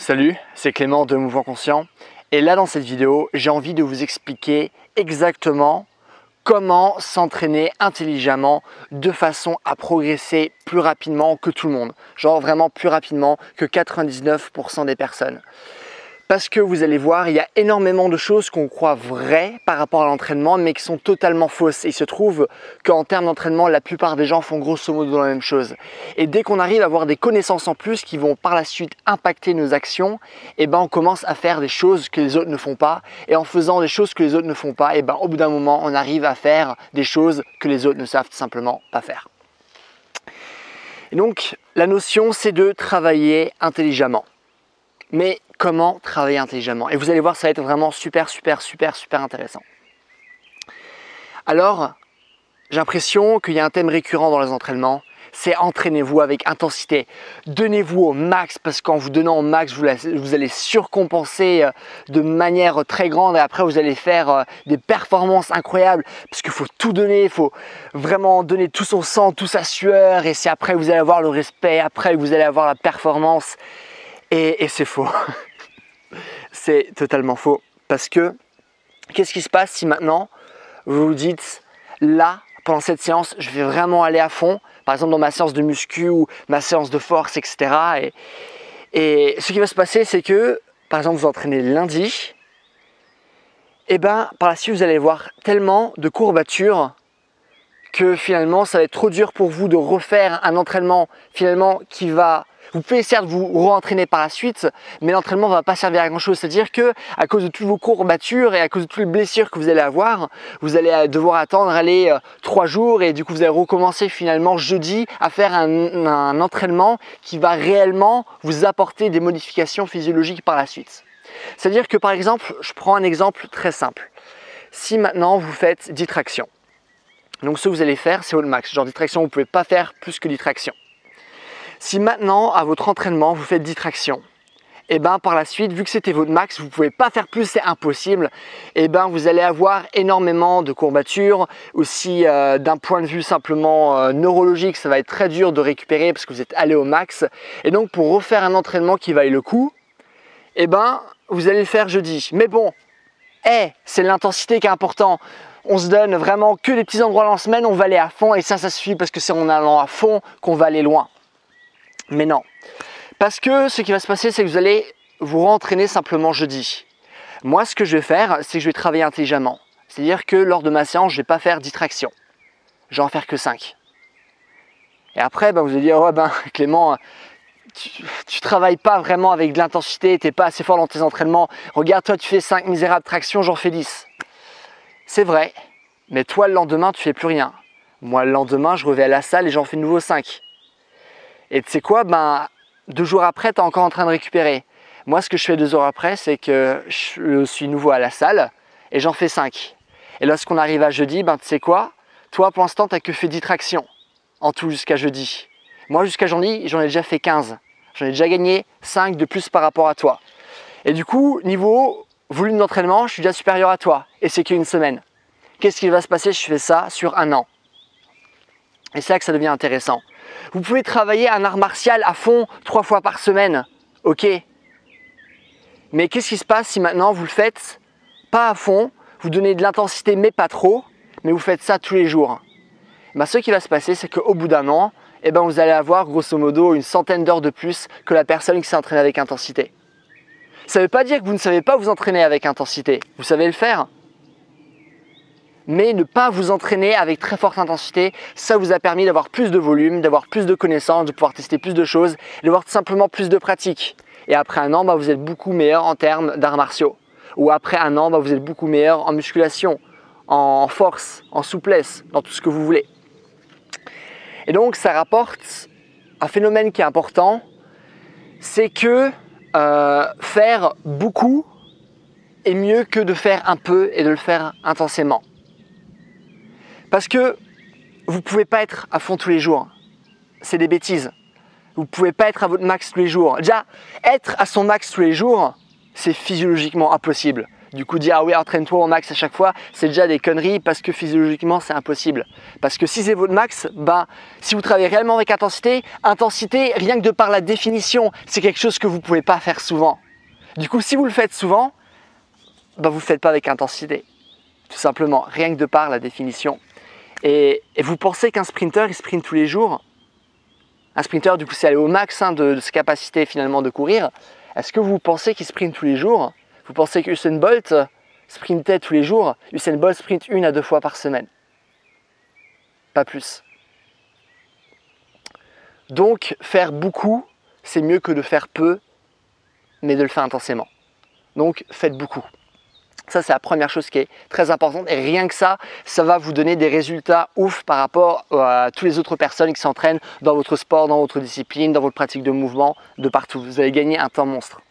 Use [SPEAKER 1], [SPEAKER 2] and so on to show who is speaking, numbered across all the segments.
[SPEAKER 1] Salut, c'est Clément de Mouvement Conscient et là dans cette vidéo, j'ai envie de vous expliquer exactement comment s'entraîner intelligemment de façon à progresser plus rapidement que tout le monde. Genre vraiment plus rapidement que 99% des personnes. Parce que vous allez voir, il y a énormément de choses qu'on croit vraies par rapport à l'entraînement, mais qui sont totalement fausses. Et il se trouve qu'en termes d'entraînement, la plupart des gens font grosso modo la même chose. Et dès qu'on arrive à avoir des connaissances en plus qui vont par la suite impacter nos actions, et ben on commence à faire des choses que les autres ne font pas. Et en faisant des choses que les autres ne font pas, et ben au bout d'un moment, on arrive à faire des choses que les autres ne savent tout simplement pas faire. Et donc, la notion, c'est de travailler intelligemment. Mais comment travailler intelligemment? Et vous allez voir, ça va être vraiment super intéressant. Alors, j'ai l'impression qu'il y a un thème récurrent dans les entraînements, c'est entraînez-vous avec intensité. Donnez-vous au max, parce qu'en vous donnant au max, vous allez surcompenser de manière très grande et après vous allez faire des performances incroyables, parce qu'il faut tout donner, il faut vraiment donner tout son sang, toute sa sueur, et c'est après que vous allez avoir le respect, après que vous allez avoir la performance. Et c'est faux, c'est totalement faux, parce que qu'est-ce qui se passe si maintenant vous vous dites là, pendant cette séance, je vais vraiment aller à fond, par exemple dans ma séance de muscu ou ma séance de force, etc. Et ce qui va se passer, c'est que, par exemple, vous entraînez lundi, et ben par la suite, vous allez voir tellement de courbatures que finalement, ça va être trop dur pour vous de refaire un entraînement finalement qui va... Vous pouvez certes vous re-entraîner par la suite, mais l'entraînement ne va pas servir à grand chose. C'est-à-dire que à cause de toutes vos courbatures et à cause de toutes les blessures que vous allez avoir, vous allez devoir attendre 3 jours et du coup vous allez recommencer finalement jeudi à faire un entraînement qui va réellement vous apporter des modifications physiologiques par la suite. C'est-à-dire que par exemple, je prends un exemple très simple. Si maintenant vous faites 10 tractions, donc ce que vous allez faire c'est au max. Genre 10 tractions, vous ne pouvez pas faire plus que 10 tractions. Si maintenant, à votre entraînement, vous faites 10 tractions, et ben par la suite, vu que c'était votre max, vous ne pouvez pas faire plus, c'est impossible, et ben vous allez avoir énormément de courbatures. Aussi, d'un point de vue simplement neurologique, ça va être très dur de récupérer parce que vous êtes allé au max. Et donc, pour refaire un entraînement qui vaille le coup, et ben vous allez le faire jeudi. Mais bon, c'est l'intensité qui est important. On se donne vraiment que des petits endroits dans la semaine, on va aller à fond, et ça suffit parce que c'est en allant à fond qu'on va aller loin. Mais non, parce que ce qui va se passer, c'est que vous allez vous rentraîner simplement jeudi. Moi, ce que je vais faire, c'est que je vais travailler intelligemment. C'est-à-dire que lors de ma séance, je ne vais pas faire 10 tractions. Je vais en faire que 5. Et après, vous allez dire, ouais, Clément, tu travailles pas vraiment avec de l'intensité, tu n'es pas assez fort dans tes entraînements. Regarde, toi, tu fais 5 misérables tractions, j'en fais 10. C'est vrai, mais toi, le lendemain, tu fais plus rien. Moi, le lendemain, je reviens à la salle et j'en fais de nouveau 5. Et tu sais quoi, 2 jours après, tu es encore en train de récupérer. Moi, ce que je fais 2 jours après, c'est que je suis nouveau à la salle et j'en fais 5. Et lorsqu'on arrive à jeudi, tu sais quoi, toi, pour l'instant, tu n'as que fait 10 tractions en tout jusqu'à jeudi. Moi, jusqu'à jeudi, j'en ai déjà fait 15. J'en ai déjà gagné 5 de plus par rapport à toi. Et du coup, niveau volume d'entraînement, je suis déjà supérieur à toi. Et c'est qu'une semaine. Qu'est-ce qui va se passer si je fais ça sur 1 an? Et c'est là que ça devient intéressant. Vous pouvez travailler un art martial à fond 3 fois par semaine, ok. Mais qu'est-ce qui se passe si maintenant vous le faites pas à fond, vous donnez de l'intensité mais pas trop, mais vous faites ça tous les jours? Ce qui va se passer, c'est qu'au bout d'un an, vous allez avoir grosso modo une centaine d'heures de plus que la personne qui s'est entraînée avec intensité. Ça ne veut pas dire que vous ne savez pas vous entraîner avec intensité, vous savez le faire. Mais ne pas vous entraîner avec très forte intensité, ça vous a permis d'avoir plus de volume, d'avoir plus de connaissances, de pouvoir tester plus de choses, d'avoir tout simplement plus de pratique. Et après 1 an, vous êtes beaucoup meilleur en termes d'arts martiaux. Ou après 1 an, vous êtes beaucoup meilleur en musculation, en force, en souplesse, dans tout ce que vous voulez. Et donc ça rapporte un phénomène qui est important, c'est que faire beaucoup est mieux que de faire un peu et de le faire intensément. Parce que vous ne pouvez pas être à fond tous les jours. C'est des bêtises. Vous ne pouvez pas être à votre max tous les jours. Déjà, être à son max tous les jours, c'est physiologiquement impossible. Du coup, dire ah oui, entraîne-toi au max à chaque fois, c'est déjà des conneries parce que physiologiquement, c'est impossible. Parce que si c'est votre max, si vous travaillez réellement avec intensité, rien que de par la définition, c'est quelque chose que vous ne pouvez pas faire souvent. Du coup, si vous le faites souvent, vous ne le faites pas avec intensité. Tout simplement, rien que de par la définition. Et vous pensez qu'un sprinter, il sprint tous les jours? Un sprinter, du coup, c'est aller au max de sa capacité finalement de courir. Est-ce que vous pensez qu'il sprint tous les jours? Vous pensez que Usain Bolt sprintait tous les jours? Usain Bolt sprint 1 à 2 fois par semaine. Pas plus. Donc, faire beaucoup, c'est mieux que de faire peu, mais de le faire intensément. Donc, faites beaucoup. Ça, c'est la première chose qui est très importante. Et rien que ça va vous donner des résultats ouf par rapport à toutes les autres personnes qui s'entraînent dans votre sport, dans votre discipline, dans votre pratique de mouvement, de partout. Vous allez gagner un temps monstre.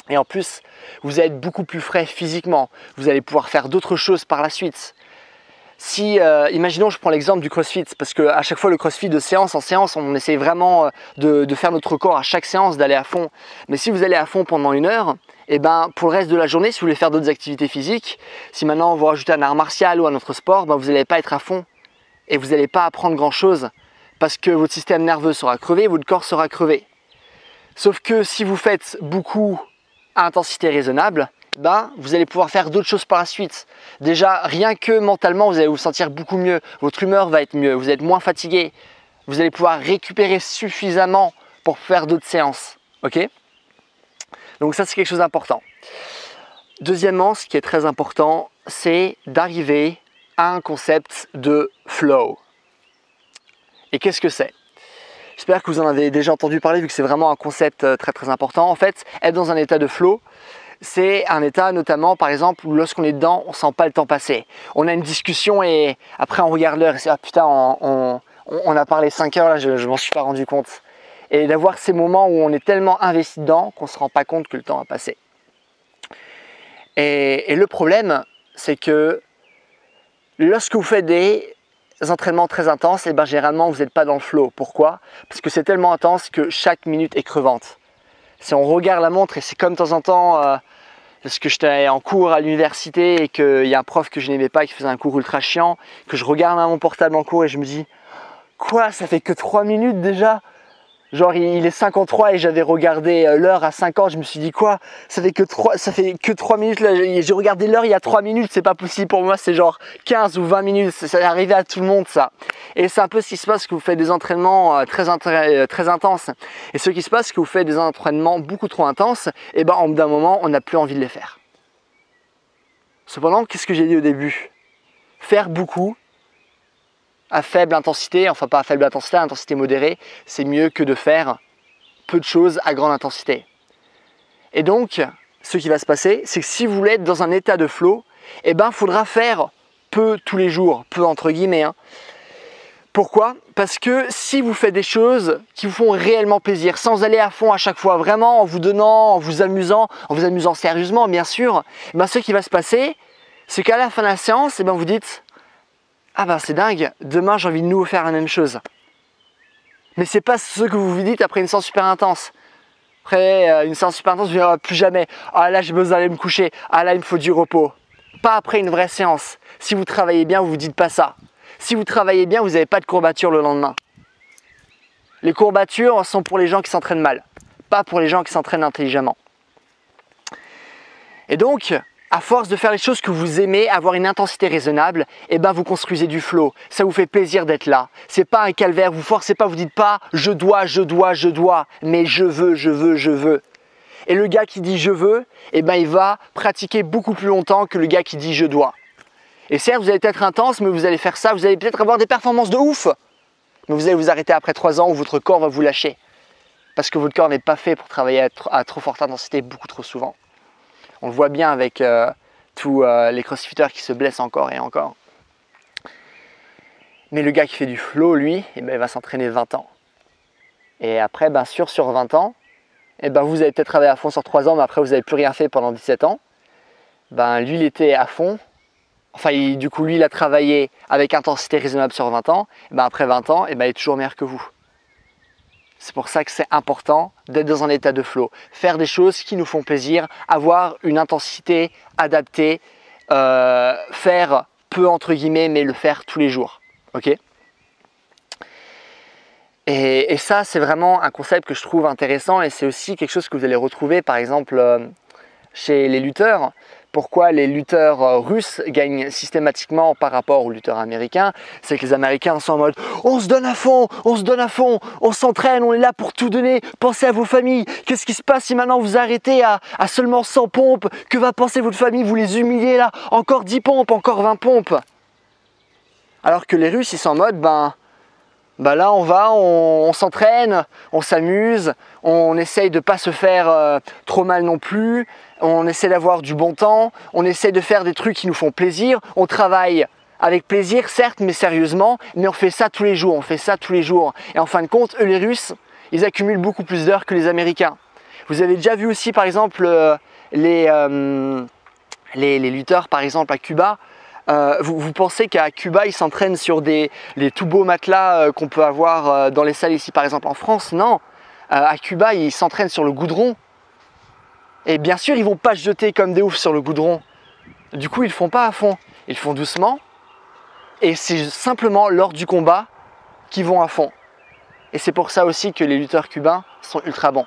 [SPEAKER 1] Et en plus, vous allez être beaucoup plus frais physiquement. Vous allez pouvoir faire d'autres choses par la suite. Si, imaginons, je prends l'exemple du CrossFit, parce qu'à chaque fois le CrossFit de séance en séance, on essaie vraiment de faire notre corps à chaque séance, d'aller à fond. Mais si vous allez à fond pendant 1 heure, et pour le reste de la journée, si vous voulez faire d'autres activités physiques, si maintenant vous rajoutez un art martial ou un autre sport, vous n'allez pas être à fond et vous n'allez pas apprendre grand chose parce que votre système nerveux sera crevé, votre corps sera crevé. Sauf que si vous faites beaucoup à intensité raisonnable, vous allez pouvoir faire d'autres choses par la suite. Déjà, rien que mentalement, vous allez vous sentir beaucoup mieux, votre humeur va être mieux, vous êtes moins fatigué, vous allez pouvoir récupérer suffisamment pour faire d'autres séances. Ok ? Donc ça, c'est quelque chose d'important. Deuxièmement, ce qui est très important, c'est d'arriver à un concept de flow. Et qu'est-ce que c'est ? J'espère que vous en avez déjà entendu parler vu que c'est vraiment un concept très très important. En fait, être dans un état de flow, c'est un état notamment par exemple où lorsqu'on est dedans, on ne sent pas le temps passer. On a une discussion et après on regarde l'heure et c'est ah putain, on a parlé 5 heures là, je m'en suis pas rendu compte. Et d'avoir ces moments où on est tellement investi dedans qu'on ne se rend pas compte que le temps a passé. Et le problème, c'est que lorsque vous faites des entraînements très intenses, généralement vous n'êtes pas dans le flow. Pourquoi ? Parce que c'est tellement intense que chaque minute est crevante. Si on regarde la montre, et c'est comme de temps en temps, lorsque j'étais en cours à l'université et qu'il y a un prof que je n'aimais pas qui faisait un cours ultra chiant, que je regarde mon portable en cours et je me dis « Quoi, ça fait que 3 minutes déjà ?» Genre il est 53 et j'avais regardé l'heure à 50, je me suis dit quoi, ça fait que 3 minutes là, j'ai regardé l'heure il y a 3 minutes, c'est pas possible pour moi, c'est genre 15 ou 20 minutes, ça est arrivé à tout le monde ça. Et c'est un peu ce qui se passe quand vous faites des entraînements très intenses. Et ce qui se passe quand vous faites des entraînements beaucoup trop intenses, et en bout d'un moment on n'a plus envie de les faire. Cependant, qu'est-ce que j'ai dit au début ? Faire beaucoup à faible intensité, enfin pas à faible intensité, à intensité modérée, c'est mieux que de faire peu de choses à grande intensité. Et donc, ce qui va se passer, c'est que si vous voulez être dans un état de flow, il faudra faire peu tous les jours, peu entre guillemets. Pourquoi ? Parce que si vous faites des choses qui vous font réellement plaisir, sans aller à fond à chaque fois, vraiment en vous donnant, en vous amusant sérieusement bien sûr, ce qui va se passer, c'est qu'à la fin de la séance, vous dites « Ah c'est dingue, demain j'ai envie de nouveau faire la même chose. » Mais c'est pas ce que vous vous dites après une séance super intense. Après une séance super intense, vous ne direz plus jamais « Ah là j'ai besoin d'aller me coucher, ah là il me faut du repos. » Pas après une vraie séance. Si vous travaillez bien, vous ne vous dites pas ça. Si vous travaillez bien, vous n'avez pas de courbatures le lendemain. Les courbatures sont pour les gens qui s'entraînent mal, pas pour les gens qui s'entraînent intelligemment. Et donc, à force de faire les choses que vous aimez, avoir une intensité raisonnable, vous construisez du flow. Ça vous fait plaisir d'être là. C'est pas un calvaire, vous forcez pas, vous dites pas je dois, mais je veux. Et le gars qui dit je veux, il va pratiquer beaucoup plus longtemps que le gars qui dit je dois. Et certes, vous allez être intense, mais vous allez faire ça, vous allez peut-être avoir des performances de ouf. Mais vous allez vous arrêter après 3 ans où votre corps va vous lâcher. Parce que votre corps n'est pas fait pour travailler à trop forte intensité beaucoup trop souvent. On le voit bien avec tous les crossfitters qui se blessent encore et encore. Mais le gars qui fait du flow, lui, il va s'entraîner 20 ans. Et après, bien sûr, sur 20 ans, vous avez peut-être travaillé à fond sur 3 ans, mais après, vous n'avez plus rien fait pendant 17 ans. Lui, il était à fond. Enfin, du coup, lui, il a travaillé avec intensité raisonnable sur 20 ans. Après 20 ans, il est toujours meilleur que vous. C'est pour ça que c'est important d'être dans un état de flow. Faire des choses qui nous font plaisir, avoir une intensité adaptée, faire peu entre guillemets, mais le faire tous les jours. Ok ? Et ça, c'est vraiment un concept que je trouve intéressant et c'est aussi quelque chose que vous allez retrouver par exemple chez les lutteurs. Pourquoi les lutteurs russes gagnent systématiquement par rapport aux lutteurs américains? C'est que les Américains sont en mode « on se donne à fond, on se donne à fond, on s'entraîne, on est là pour tout donner, pensez à vos familles. Qu'est-ce qui se passe si maintenant vous arrêtez à seulement 100 pompes? Que va penser votre famille? Vous les humiliez là, encore 10 pompes, encore 20 pompes. » Alors que les Russes, ils sont en mode là on s'entraîne, on s'amuse, on essaye de ne pas se faire trop mal non plus, on essaie d'avoir du bon temps, on essaie de faire des trucs qui nous font plaisir, on travaille avec plaisir certes mais sérieusement, mais on fait ça tous les jours, Et en fin de compte, eux les Russes, ils accumulent beaucoup plus d'heures que les Américains. Vous avez déjà vu aussi par exemple les lutteurs par exemple à Cuba. Vous pensez qu'à Cuba, ils s'entraînent sur les tout beaux matelas qu'on peut avoir dans les salles ici, par exemple en France? Non, à Cuba, ils s'entraînent sur le goudron. Et bien sûr, ils vont pas se jeter comme des oufs sur le goudron. Du coup, ils le font pas à fond. Ils le font doucement. Et c'est simplement lors du combat qu'ils vont à fond. Et c'est pour ça aussi que les lutteurs cubains sont ultra bons.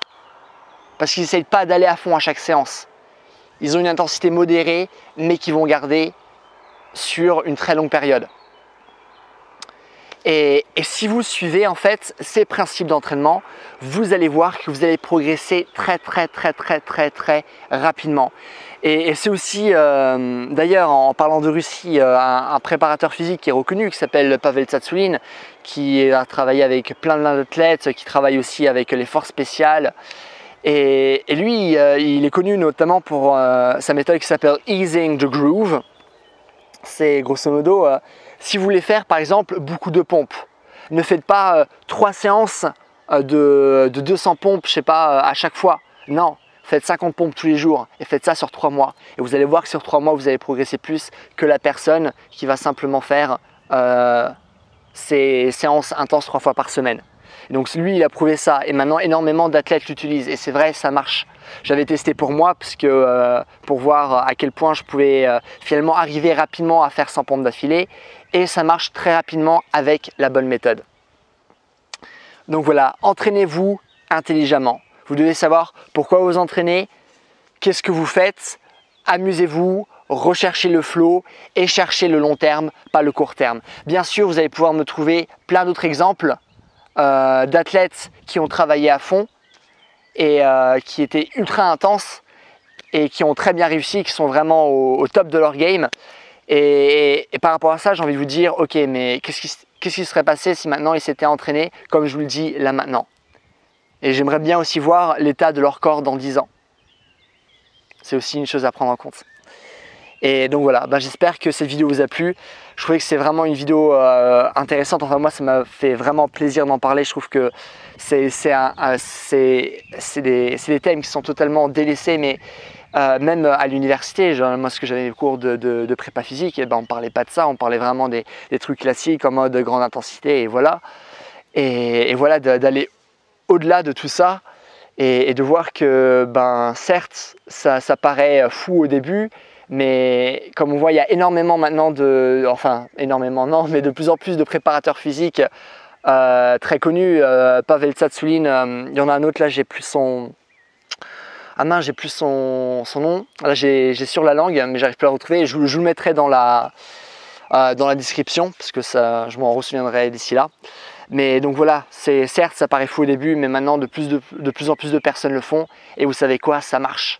[SPEAKER 1] Parce qu'ils n'essayent pas d'aller à fond à chaque séance. Ils ont une intensité modérée, mais qu'ils vont garder sur une très longue période. Et si vous suivez en fait ces principes d'entraînement, vous allez voir que vous allez progresser très rapidement. Et c'est aussi, d'ailleurs en parlant de Russie, un préparateur physique qui est reconnu, qui s'appelle Pavel Tsatsouline, qui a travaillé avec plein d'athlètes, qui travaille aussi avec les forces spéciales. Et lui, il est connu notamment pour sa méthode qui s'appelle Easing the Groove. C'est grosso modo, si vous voulez faire par exemple beaucoup de pompes, ne faites pas 3 séances de 200 pompes, je sais pas, à chaque fois. Non, faites 50 pompes tous les jours et faites ça sur 3 mois. Et vous allez voir que sur 3 mois, vous allez progresser plus que la personne qui va simplement faire ces séances intenses 3 fois par semaine. Et donc lui, il a prouvé ça et maintenant énormément d'athlètes l'utilisent et c'est vrai, ça marche. J'avais testé pour moi parce que, pour voir à quel point je pouvais finalement arriver rapidement à faire 100 pompes d'affilée et ça marche très rapidement avec la bonne méthode. Donc voilà, entraînez-vous intelligemment. Vous devez savoir pourquoi vous entraînez, qu'est-ce que vous faites, amusez-vous, recherchez le flow et cherchez le long terme, pas le court terme. Bien sûr, vous allez pouvoir me trouver plein d'autres exemples d'athlètes qui ont travaillé à fond et qui étaient ultra intenses et qui ont très bien réussi, qui sont vraiment au top de leur game. Et par rapport à ça, j'ai envie de vous dire, ok, mais qu'est-ce qui serait passé si maintenant ils s'étaient entraînés, comme je vous le dis là maintenant? Et j'aimerais bien aussi voir l'état de leur corps dans 10 ans. C'est aussi une chose à prendre en compte. Et donc voilà, j'espère que cette vidéo vous a plu. Je trouvais que c'est vraiment une vidéo intéressante. Enfin moi, ça m'a fait vraiment plaisir d'en parler. Je trouve que c'est des thèmes qui sont totalement délaissés, mais même à l'université, moi ce que j'avais des cours de prépa physique, on ne parlait pas de ça, on parlait vraiment des trucs classiques en mode grande intensité et voilà. Et voilà, d'aller au-delà de tout ça et de voir que certes, ça paraît fou au début, mais comme on voit, il y a énormément maintenant énormément non, mais de plus en plus de préparateurs physiques très connus. Pavel Tsatsouline, il y en a un autre là, j'ai plus son nom. Là, j'ai sur la langue, mais j'arrive plus à le retrouver. Je vous le mettrai dans la description, parce que ça, je m'en ressouviendrai d'ici là. Mais donc voilà, certes, ça paraît fou au début, mais maintenant de plus en plus de personnes le font. Et vous savez quoi, ça marche.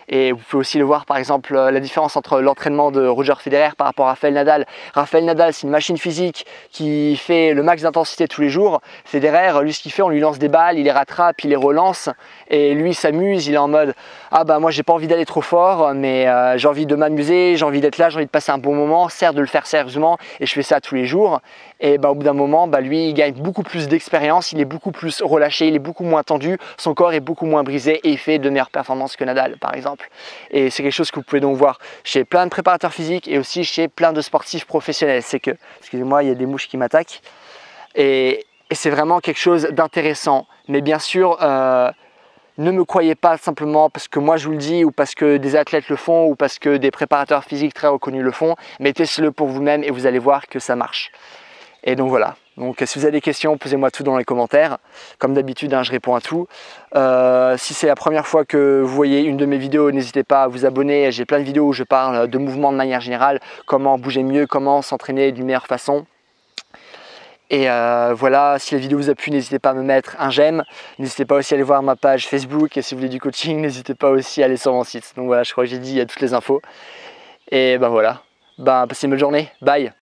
[SPEAKER 1] Et vous pouvez aussi le voir par exemple la différence entre l'entraînement de Roger Federer par rapport à Rafael Nadal. Rafael Nadal, c'est une machine physique qui fait le max d'intensité tous les jours. Federer, lui ce qu'il fait, on lui lance des balles, il les rattrape, il les relance et lui il s'amuse, il est en mode ah moi j'ai pas envie d'aller trop fort mais j'ai envie de m'amuser, j'ai envie d'être là, j'ai envie de passer un bon moment, certes de le faire sérieusement et je fais ça tous les jours. Et au bout d'un moment, lui il gagne beaucoup plus d'expérience, il est beaucoup plus relâché, il est beaucoup moins tendu, son corps est beaucoup moins brisé et il fait de meilleures performances que Nadal par exemple. Et c'est quelque chose que vous pouvez donc voir chez plein de préparateurs physiques et aussi chez plein de sportifs professionnels. C'est que, excusez-moi, il y a des mouches qui m'attaquent. Et c'est vraiment quelque chose d'intéressant Mais bien sûr, ne me croyez pas simplement parce que moi je vous le dis ou parce que des athlètes le font ou parce que des préparateurs physiques très reconnus le font, mais testez-le pour vous-même et vous allez voir que ça marche. Et donc voilà, donc si vous avez des questions, posez-moi tout dans les commentaires. Comme d'habitude, hein, je réponds à tout. Si c'est la première fois que vous voyez une de mes vidéos, n'hésitez pas à vous abonner. J'ai plein de vidéos où je parle de mouvements de manière générale, comment bouger mieux, comment s'entraîner d'une meilleure façon. Et voilà, si la vidéo vous a plu, n'hésitez pas à me mettre un j'aime. N'hésitez pas aussi à aller voir ma page Facebook. Et si vous voulez du coaching, n'hésitez pas aussi à aller sur mon site. Donc voilà, je crois que j'ai dit toutes les infos. Et ben voilà, passez une bonne journée. Bye.